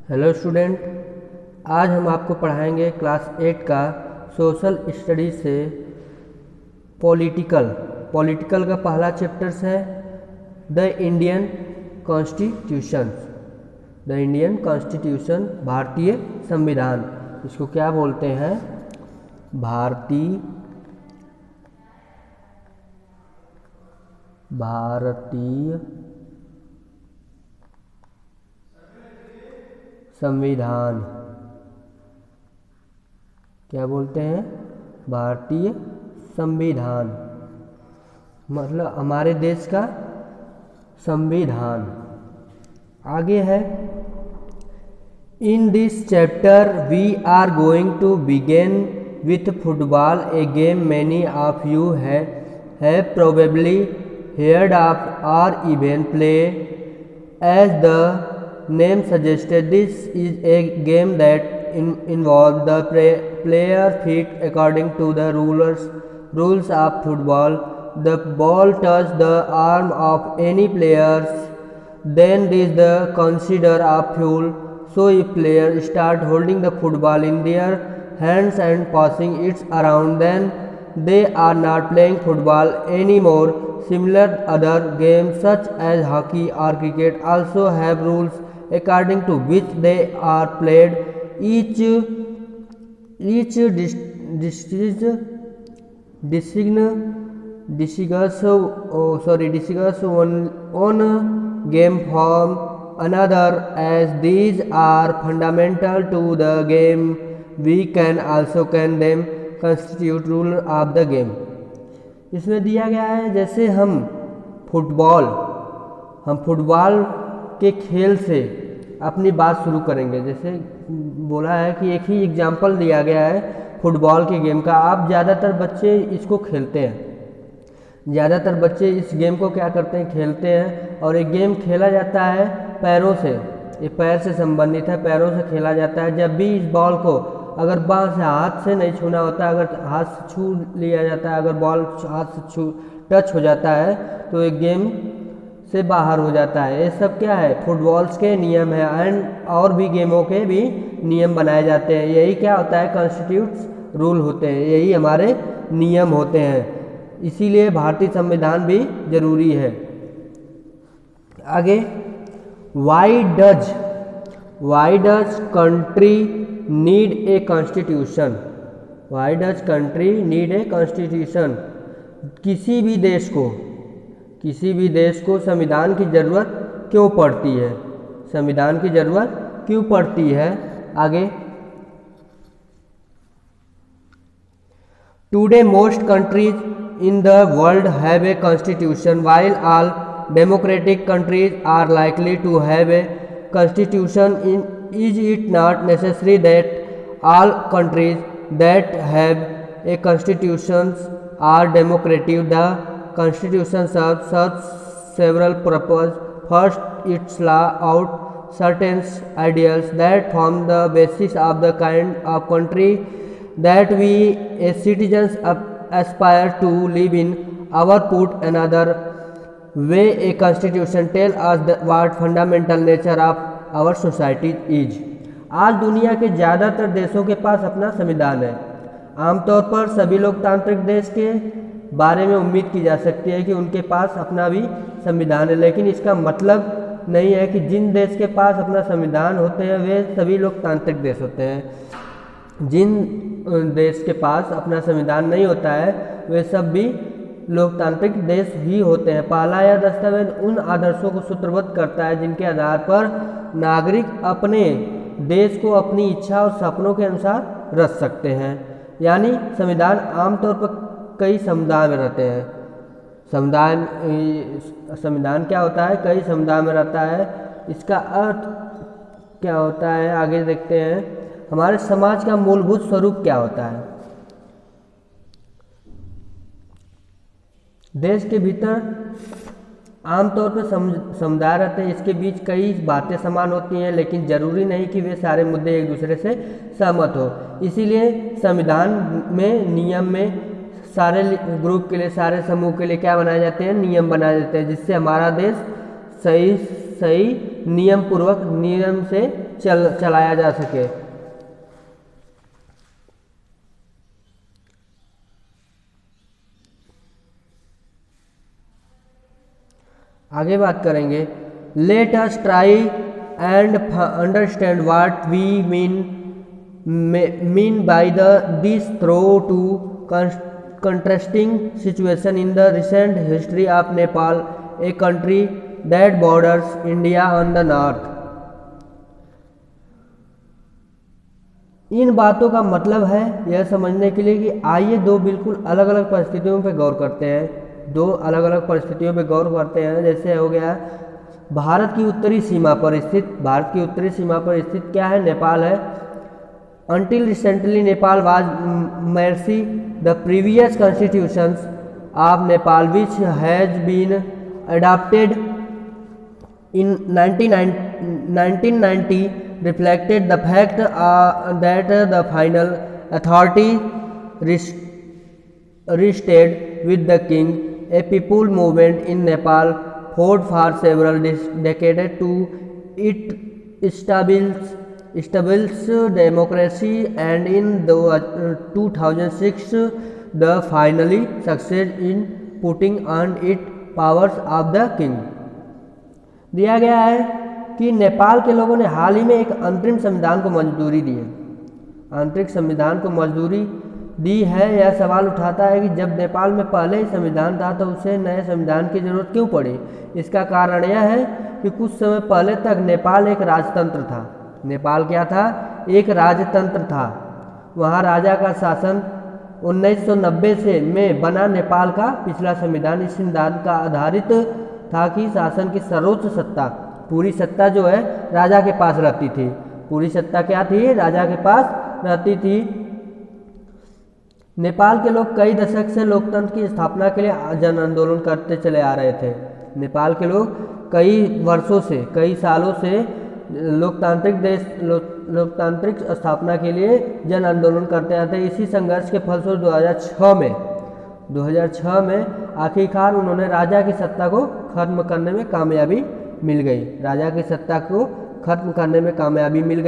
Hello student, आज हम आपको पढ़ाएंगे क्लास 8 का सोशल स्टडीज से पॉलिटिकल का पहला चैप्टर्स है द इंडियन कॉन्स्टिट्यूशन, भारतीय संविधान। इसको क्या बोलते हैं? भारतीय संविधान। क्या बोलते हैं? भारतीय संविधान मतलब हमारे देश का संविधान। आगे है, in this chapter we are going to begin with football, a game many of you have probably heard of or even play. As the name suggested, this is a game that involves the player feet according to the rules of football. The ball touches the arm of any player, then is the considered of fuel. So if players start holding the football in their hands and passing it around, then they are not playing football anymore. Similar other games such as hockey or cricket also have rules according to which they are played. Each discuss one game from another, as these are fundamental to the game. We can also can them constitute rule of the game. इसमें दिया गया है, जैसे हम football के खेल से अपनी बात शुरू करेंगे। जैसे बोला है कि एक ही एग्जाम्पल दिया गया है फुटबॉल के गेम का। आप ज़्यादातर बच्चे इसको खेलते हैं, ज़्यादातर बच्चे इस गेम को क्या करते हैं? खेलते हैं। और एक गेम खेला जाता है पैरों से, ये पैर से संबंधित है, पैरों से खेला जाता है। जब भी इस बॉल को अगर बाल से हाथ से नहीं छूना होता, अगर हाथ से छू लिया जाता है, अगर बॉल हाथ से टच हो जाता है तो एक गेम से बाहर हो जाता है। ये सब क्या है? फुटबॉल्स के नियम है। एंड और भी गेमों के भी नियम बनाए जाते हैं। यही क्या होता है? कॉन्स्टिट्यूट्स रूल होते हैं, यही हमारे नियम होते हैं। इसीलिए भारतीय संविधान भी जरूरी है। आगे, why does country need a constitution? Why does country need a constitution? किसी भी देश को संविधान की जरूरत क्यों पड़ती है? संविधान की जरूरत क्यों पड़ती है? आगे, today most countries in the world have a constitution, while all democratic countries are likely to have a constitution. Is it not necessary that all countries that have a constitution are democratic? The constitution serves several purposes. First, it lays out certain ideals that form the basis of the kind of country that we as citizens aspire to live in. Our put another way, a constitution tells us what fundamental nature of our society is. आज दुनिया के ज़्यादातर देशों के पास अपना संविधान है। आमतौर पर सभी लोकतांत्रिक देश के बारे में उम्मीद की जा सकती है कि उनके पास अपना भी संविधान है, लेकिन इसका मतलब नहीं है कि जिन देश के पास अपना संविधान होते हैं वे सभी लोकतांत्रिक देश होते हैं। जिन देश के पास अपना संविधान नहीं होता है वे सब भी लोकतांत्रिक देश ही होते हैं। पहला यह दस्तावेज उन आदर्शों को सूत्रबद्ध करता है जिनके आधार पर नागरिक अपने देश को अपनी इच्छा और सपनों के अनुसार रच सकते हैं। यानी संविधान आमतौर पर कई समुदाय में रहते हैं। संविधान क्या होता है? कई समुदाय में रहता है। इसका अर्थ क्या होता है? आगे देखते हैं। हमारे समाज का मूलभूत स्वरूप क्या होता है? देश के भीतर आमतौर पर समुदाय रहते हैं, इसके बीच कई बातें समान होती हैं, लेकिन जरूरी नहीं कि वे सारे मुद्दे एक दूसरे से सहमत हो। इसीलिए संविधान में नियम में सारे ग्रुप के लिए, सारे समूह के लिए क्या बनाए जाते हैं? नियम बनाए जाते हैं, जिससे हमारा देश सही नियम पूर्वक नियम से चलाया जा सके। आगे बात करेंगे, let us try and understand what we mean by this through two contrasting situation in the recent history of Nepal, a country that borders India on the north। इन बातों का मतलब है यह समझने के लिए कि आइए दो बिल्कुल अलग अलग परिस्थितियों पर गौर करते हैं। दो अलग अलग परिस्थितियों पर गौर करते हैं। जैसे हो गया भारत की उत्तरी सीमा पर स्थित क्या है? नेपाल है। Until recently, Nepal was mercy the previous constitutions of Nepal, which has been adopted in 1990, reflected the fact that the final authority rested with the king. A people movement in Nepal fought for several decades to establish democracy, and in 2006 the finally succeed in putting on it powers of the king। दिया गया है कि नेपाल के लोगों ने हाल ही में एक अंतरिम संविधान को मंजूरी दी है। आंतरिक संविधान को मंजूरी दी है। यह सवाल उठाता है कि जब नेपाल में पहले ही संविधान था तो उसे नए संविधान की जरूरत क्यों पड़ी? इसका कारण यह है कि कुछ समय पहले तक नेपाल एक राजतंत्र था। नेपाल क्या था? एक राजतंत्र था। वहाँ राजा का शासन 1990 से में बना नेपाल का पिछला संविधान इस सिद्धांत का आधारित था कि शासन की सर्वोच्च सत्ता, पूरी सत्ता जो है राजा के पास रहती थी। पूरी सत्ता क्या थी? राजा के पास रहती थी। नेपाल के लोग कई दशक से लोकतंत्र की स्थापना के लिए जन आंदोलन करते चले आ रहे थे। नेपाल के लोग कई वर्षों से, कई सालों से लोकतांत्रिक स्थापना के लिए जन आंदोलन करते आते। इसी संघर्ष के फलस्वरूप 2006 में आखिरकार उन्होंने राजा की सत्ता को खत्म करने में कामयाबी मिल गई। राजा की सत्ता को खत्म करने में कामयाबी मिल गई।